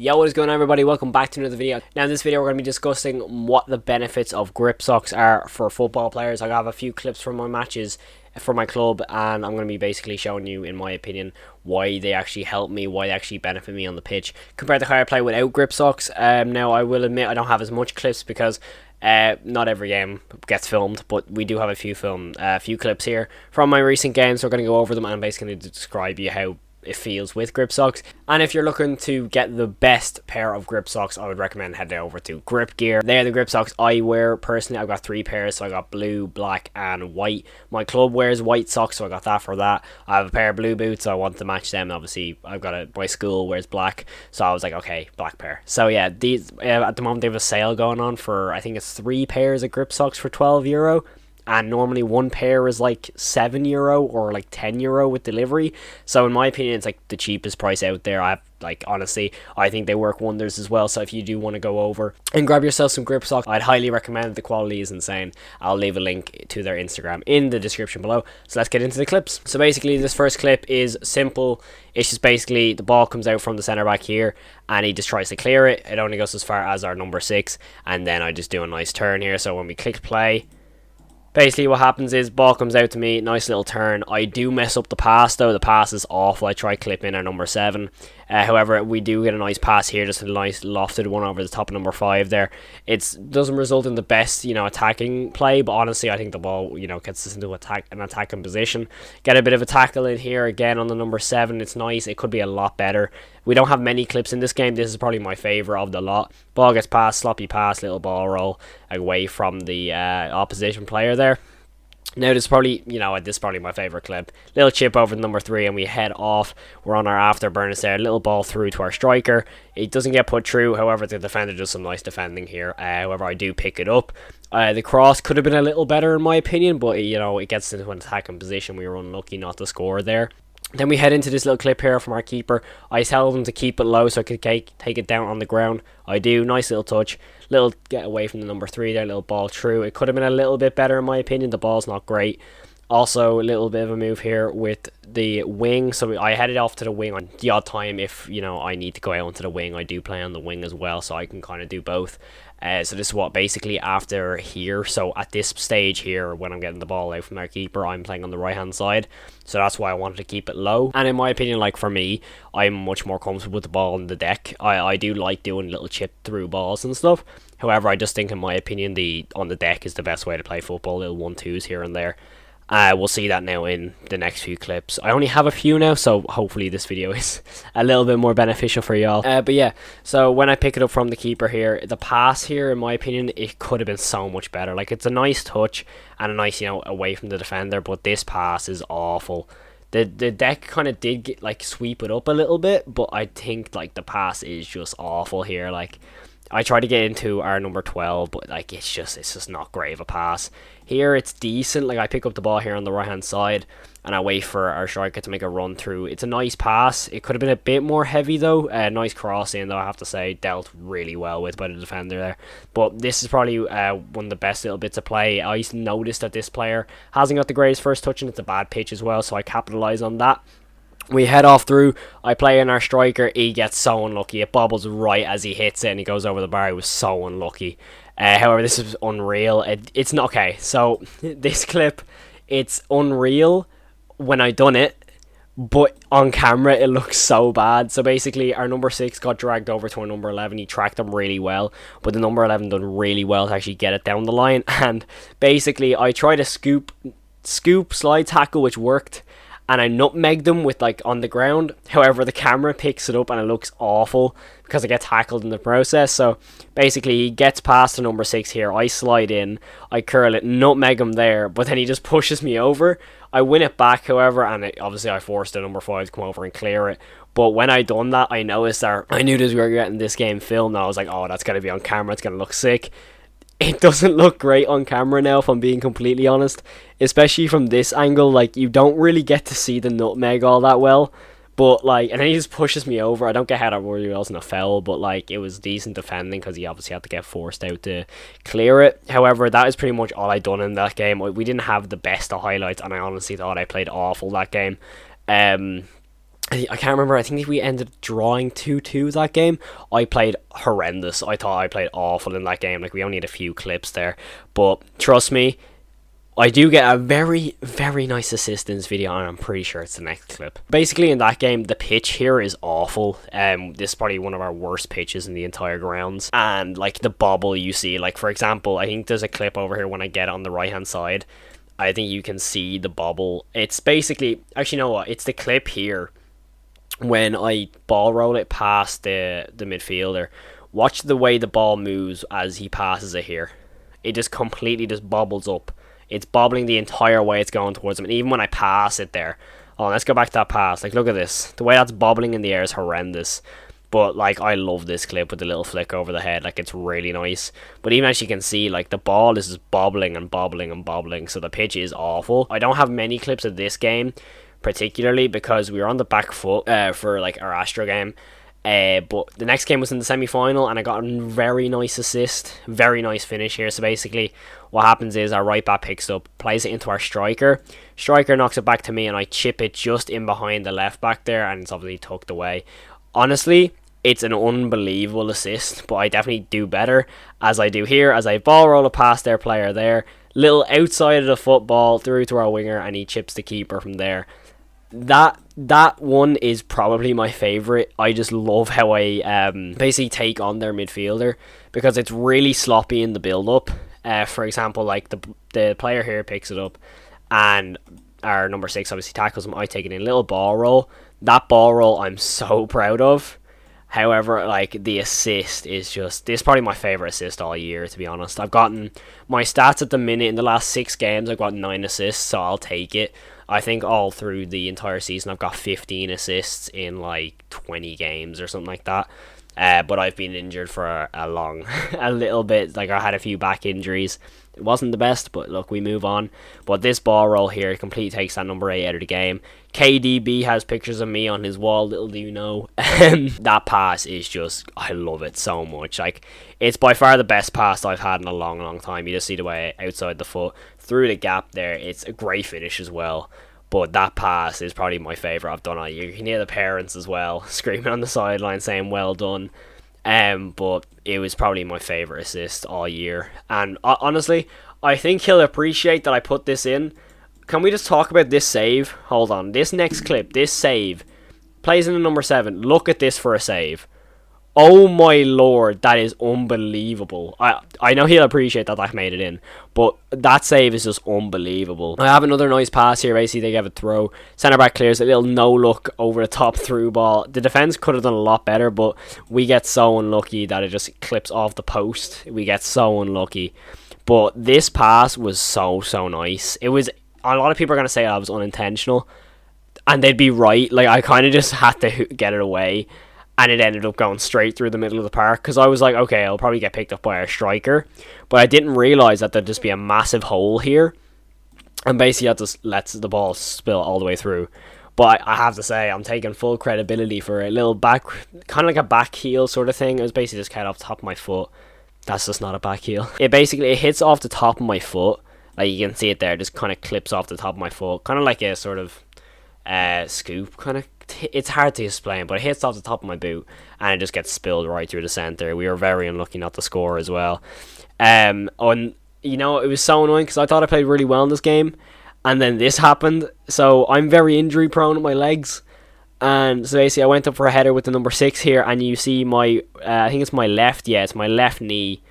Yo, what is going on, everybody? Welcome back to another video. Now in this video we're going to be discussing what the benefits of grip socks are for football players. I have a few clips from my matches for my club, and I'm going to be basically showing you, in my opinion, why they actually help me, why they actually benefit me on the pitch compared to how I play without grip socks. Now I will admit I don't have as much clips because not every game gets filmed, but we do have a few clips here from my recent games. So we're going to go over them and basically describe you how it feels with grip socks. And if you're looking to get the best pair of grip socks, I would recommend heading over to Grip Gear. They're the grip socks I wear personally. I've got 3 pairs, so I got blue, black and white. My club wears white socks, so I got that for that. I have a pair of blue boots, so I want to match them. Obviously I've got my school wears black, so I was like, okay, black pair. So yeah, these at the moment they have a sale going on for, I think it's 3 pairs of grip socks for €12, and normally one pair is like €7 or like €10 with delivery. So in my opinion, it's like the cheapest price out there. Honestly, I think they work wonders as well. So if you do want to go over and grab yourself some grip socks, I'd highly recommend. The quality is insane. I'll leave a link to their Instagram in the description below. So let's get into the clips. So basically this first clip is simple. It's just basically the ball comes out from the centre back here and he just tries to clear it. It only goes as far as our number 6, and then I just do a nice turn here. So when we click play, basically what happens is ball comes out to me, nice little turn. I do mess up the pass though. The pass is awful. I try clipping our number 7. However, we do get a nice pass here, just a nice lofted one over the top of number 5 there. It doesn't result in the best, attacking play, but honestly I think the ball, gets us into an attacking position. Get a bit of a tackle in here again on the number 7. It's nice. It could be a lot better. We don't have many clips in this game. This is probably my favourite of the lot. Ball gets passed, sloppy pass, little ball roll away from the opposition player there. Now this is probably, this is probably my favourite clip. Little chip over the number 3 and we head off. We're on our afterburners there. Little ball through to our striker. It doesn't get put through. However, the defender does some nice defending here. However, I do pick it up. The cross could have been a little better in my opinion, but it gets into an attacking position. We were unlucky not to score there. Then we head into this little clip here from our keeper. I tell them to keep it low so I could take it down on the ground. I do. Nice little touch. Little get away from the number 3 there. Little ball through. It could have been a little bit better in my opinion. The ball's not great. Also, a little bit of a move here with the wing. So I headed off to the wing on the odd time. If, I need to go out onto the wing, I do play on the wing as well. So I can kind of do both. So this is what basically after here. So at this stage here, when I'm getting the ball out from our keeper, I'm playing on the right hand side. So that's why I wanted to keep it low. And in my opinion, like for me, I'm much more comfortable with the ball on the deck. I do like doing little chip through balls and stuff. However, I just think in my opinion, on the deck is the best way to play football. Little 1-2s here and there. We'll see that now in the next few clips. I only have a few now, so hopefully this video is a little bit more beneficial for y'all. But yeah, so when I pick it up from the keeper here, the pass here, in my opinion, it could have been so much better. Like, it's a nice touch and a nice, away from the defender, but this pass is awful. The deck kind of did get, sweep it up a little bit, but I think, the pass is just awful here. I tried to get into our number 12, but it's just not great of a pass. Here it's decent. I pick up the ball here on the right hand side and I wait for our striker to make a run through. It's a nice pass. It could have been a bit more heavy though. Nice cross in though, I have to say. Dealt really well with by the defender there. But this is probably one of the best little bits of play. I noticed that this player hasn't got the greatest first touch and it's a bad pitch as well, so I capitalise on that. We head off through. I play in our striker. He gets so unlucky. It bobbles right as he hits it and he goes over the bar. He was so unlucky. However, this is unreal. It's not okay. So this clip, it's unreal when I done it, but on camera it looks so bad. So basically our number 6 got dragged over to our number 11. He tracked him really well, but the number 11 done really well to actually get it down the line. And basically I tried a scoop slide tackle, which worked, and I nutmegged him with on the ground. However, the camera picks it up and it looks awful because I get tackled in the process. So basically he gets past the number 6 here. I slide in, I curl it, nutmeg him there, but then he just pushes me over. I win it back, however, and obviously I forced the number 5 to come over and clear it. But when I done that, I noticed that I knew we were getting this game filmed. And I was like, oh, that's going to be on camera. It's going to look sick. It doesn't look great on camera now, if I'm being completely honest. Especially from this angle, you don't really get to see the nutmeg all that well. But, and then he just pushes me over. I don't get how that really wasn't a foul, but, it was decent defending because he obviously had to get forced out to clear it. However, that is pretty much all I done in that game. We didn't have the best of highlights, and I honestly thought I played awful that game. I can't remember. I think we ended up drawing 2-2 that game. I played horrendous. I thought I played awful in that game. Like, we only had a few clips there. But trust me, I do get a very, very nice assist in this video, and I'm pretty sure it's the next clip. Basically, in that game, the pitch here is awful. This is probably one of our worst pitches in the entire grounds. And, like, the bobble you see, like, for example, I think there's a clip over here when I get on the right-hand side. I think you can see the bobble. It's basically, actually, you know what? It's the clip here when I ball roll it past the midfielder. Watch the way the ball moves as he passes it here. It just completely just bobbles up. It's bobbling the entire way it's going towards him. And even when I pass it there. Oh, let's go back to that pass. Like, look at this. The way that's bobbling in the air is horrendous. But, like, I love this clip with the little flick over the head. Like, it's really nice. But even as you can see, like, the ball is just bobbling and bobbling and bobbling. So the pitch is awful. I don't have many clips of this game, particularly because we were on the back foot for, like, our Astro game. But the next game was in the semi-final, and I got a very nice assist, very nice finish here. So basically what happens is our right back picks up, plays it into our striker knocks it back to me, and I chip it just in behind the left back there, and it's obviously tucked away. Honestly, it's an unbelievable assist, but I definitely do better, as I do here, as I ball roll it past their player there, little outside of the football through to our winger, and he chips the keeper from there. That one is probably my favourite. I just love how I basically take on their midfielder, because it's really sloppy in the build-up. For example, like the player here picks it up, and our number 6 obviously tackles him. I take it in a little ball roll. That ball roll I'm so proud of. However, like, the assist is just, this is probably my favourite assist all year, to be honest. I've gotten my stats at the minute in the last 6 games. I've got 9 assists, so I'll take it. I think all through the entire season I've got 15 assists in like 20 games or something like that. But I've been injured for a little bit. Like, I had a few back injuries. It wasn't the best, but look, we move on. But this ball roll here completely takes that number 8 out of the game. KDB has pictures of me on his wall, little do you know. That pass is just, I love it so much. Like, it's by far the best pass I've had in a long, long time. You just see the way outside the foot, through the gap there. It's a great finish as well. But that pass is probably my favourite I've done all year. You can hear the parents as well screaming on the sideline saying well done. But it was probably my favourite assist all year. And honestly, I think he'll appreciate that I put this in. Can we just talk about this save? Hold on. This next clip, this save, plays in the number 7. Look at this for a save. Oh my lord, that is unbelievable. I know he'll appreciate that I made it in, but that save is just unbelievable. I have another nice pass here. Basically, they give a throw. Centre back clears a little no-look over the top through ball. The defence could have done a lot better, but we get so unlucky that it just clips off the post. We get so unlucky. But this pass was so nice. It was, a lot of people are going to say I was unintentional, and they'd be right. Like, I kind of just had to get it away. And it ended up going straight through the middle of the park, because I was like, okay, I'll probably get picked up by our striker. But I didn't realise that there'd just be a massive hole here. And basically that just lets the ball spill all the way through. But I have to say, I'm taking full credibility for a little back, kind of like a back heel sort of thing. It was basically just kind of off the top of my foot. That's just not a back heel. It hits off the top of my foot. Like, you can see it there, just kind of clips off the top of my foot. Kind of like a sort of scoop, kind of. It's hard to explain, but it hits off the top of my boot and it just gets spilled right through the centre. We were very unlucky not to score as well. And you know, it was so annoying because I thought I played really well in this game, and then this happened. So I'm very injury prone with my legs, and so basically I went up for a header with the number 6 here, and you see my I think it's my left knee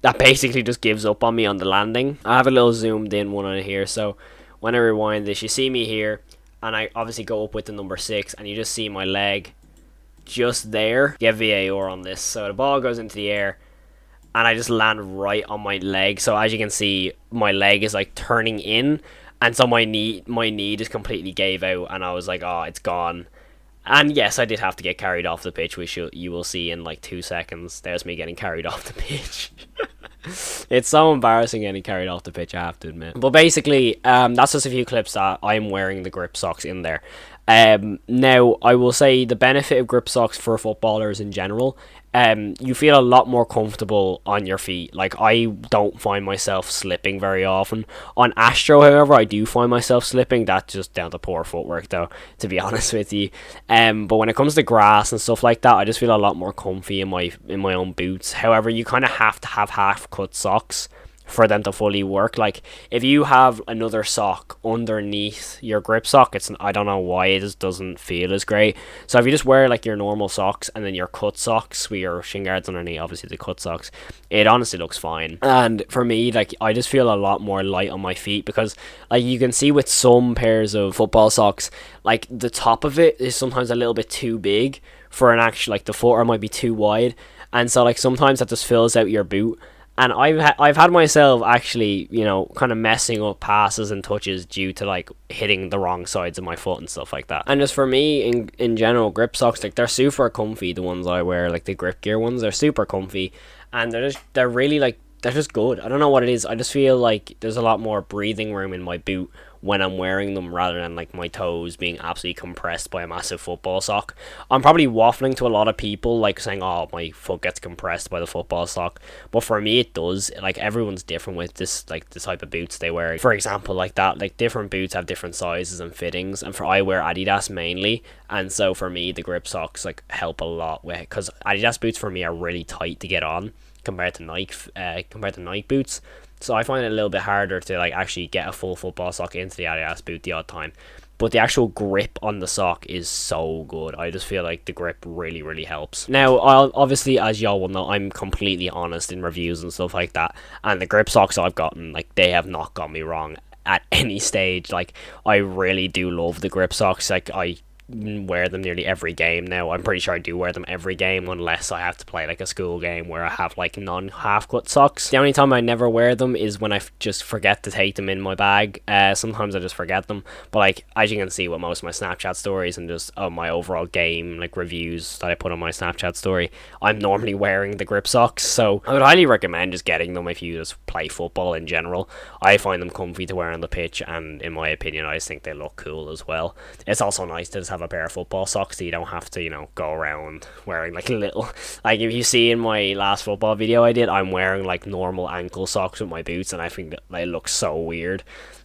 that basically just gives up on me on the landing. I have a little zoomed in one on it here, so when I rewind this, you see me here. And I obviously go up with the number 6, and you just see my leg just there. Get VAR on this. So the ball goes into the air, and I just land right on my leg. So as you can see, my leg is like turning in, and so my knee just completely gave out, and I was like, oh, it's gone. And yes, I did have to get carried off the pitch, which you will see in like 2 seconds. There's me getting carried off the pitch. It's so embarrassing getting carried off the pitch, I have to admit. But basically, that's just a few clips that I'm wearing the grip socks in there. Now, I will say the benefit of grip socks for footballers in general, you feel a lot more comfortable on your feet. Like, I don't find myself slipping very often. On Astro, however, I do find myself slipping. That's just down to poor footwork, though, to be honest with you. But when it comes to grass and stuff like that, I just feel a lot more comfy in my own boots. However, you kind of have to have half-cut socks for them to fully work. Like, if you have another sock underneath your grip sock, I don't know why it just doesn't feel as great. So if you just wear like your normal socks and then your cut socks with your shin guards underneath, obviously the cut socks, it honestly looks fine. And for me, like, I just feel a lot more light on my feet, because like you can see with some pairs of football socks, like the top of it is sometimes a little bit too big for an actual, like the footer might be too wide, and so like sometimes that just fills out your boot. And I've had myself actually, you know, kind of messing up passes and touches due to like hitting the wrong sides of my foot and stuff like that. And just for me, in general, grip socks, like, they're super comfy. The ones I wear, like the grip gear ones, they're super comfy, and they're really like, they're just good. I don't know what it is. I just feel like there's a lot more breathing room in my boot when I'm wearing them, rather than like my toes being absolutely compressed by a massive football sock. I'm probably waffling to a lot of people, like saying, oh, my foot gets compressed by the football sock, but for me it does. Like, everyone's different with this, like the type of boots they wear. For example, like that, like different boots have different sizes and fittings, and I wear Adidas mainly, and so for me the grip socks like help a lot with, because Adidas boots for me are really tight to get on compared to Nike boots. So I find it a little bit harder to like actually get a full football sock into the Adidas boot the odd time. But the actual grip on the sock is so good. I just feel like the grip really, really helps. Now, obviously, as y'all will know, I'm completely honest in reviews and stuff like that. And the grip socks I've gotten, like, they have not got me wrong at any stage. Like, I really do love the grip socks. Like, I wear them nearly every game now. I'm pretty sure I do wear them every game, unless I have to play like a school game where I have like non-half cut socks. The only time I never wear them is when I just forget to take them in my bag. Sometimes I just forget them, but like, as you can see with most of my Snapchat stories and just my overall game like reviews that I put on my Snapchat story, I'm normally wearing the grip socks. So I would highly recommend just getting them if you just play football in general. I find them comfy to wear on the pitch, and in my opinion, I just think they look cool as well. It's also nice to just have a pair of football socks so you don't have to, you know, go around wearing like little, like if you see in my last football video I did, I'm wearing like normal ankle socks with my boots, and I think that they look so weird.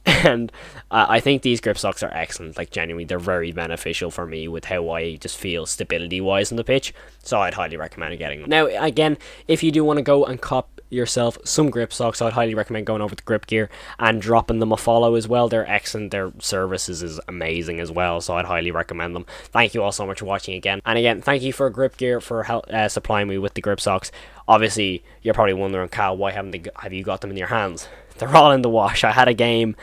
And I think these grip socks are excellent. Like, genuinely, they're very beneficial for me with how I just feel stability wise on the pitch, so I'd highly recommend getting them. Now again, if you do want to go and cop yourself some grip socks, I'd highly recommend going over to Grip Gear and dropping them a follow as well. They're excellent. Their services is amazing as well, so I'd highly recommend them. Thank you all so much for watching again, and again, thank you for Grip Gear for supplying me with the grip socks. Obviously, you're probably wondering, Cal, why have you got them in your hands? They're all in the wash. I had a game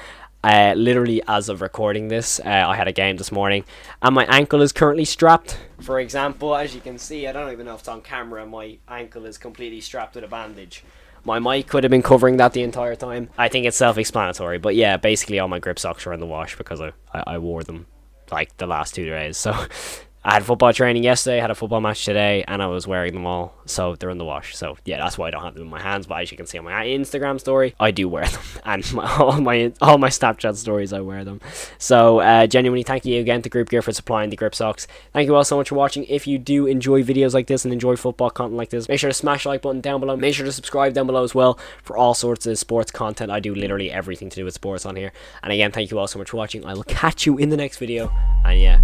literally as of recording this. I had a game this morning, and my ankle is currently strapped. For example, as you can see, I don't even know if it's on camera, my ankle is completely strapped with a bandage. My mic could have been covering that the entire time. I think it's self-explanatory, but yeah, basically all my grip socks are in the wash because I wore them like the last 2 days. So I had football training yesterday, had a football match today, and I was wearing them all, so they're in the wash. So yeah, that's why I don't have them in my hands, but as you can see on my Instagram story, I do wear them, and all my Snapchat stories I wear them. So genuinely, thank you again to Grip Gear for supplying the grip socks. Thank you all so much for watching. If you do enjoy videos like this and enjoy football content like this, make sure to smash the like button down below. Make sure to subscribe down below as well for all sorts of sports content. I do literally everything to do with sports on here. And again, thank you all so much for watching. I will catch you in the next video, and yeah,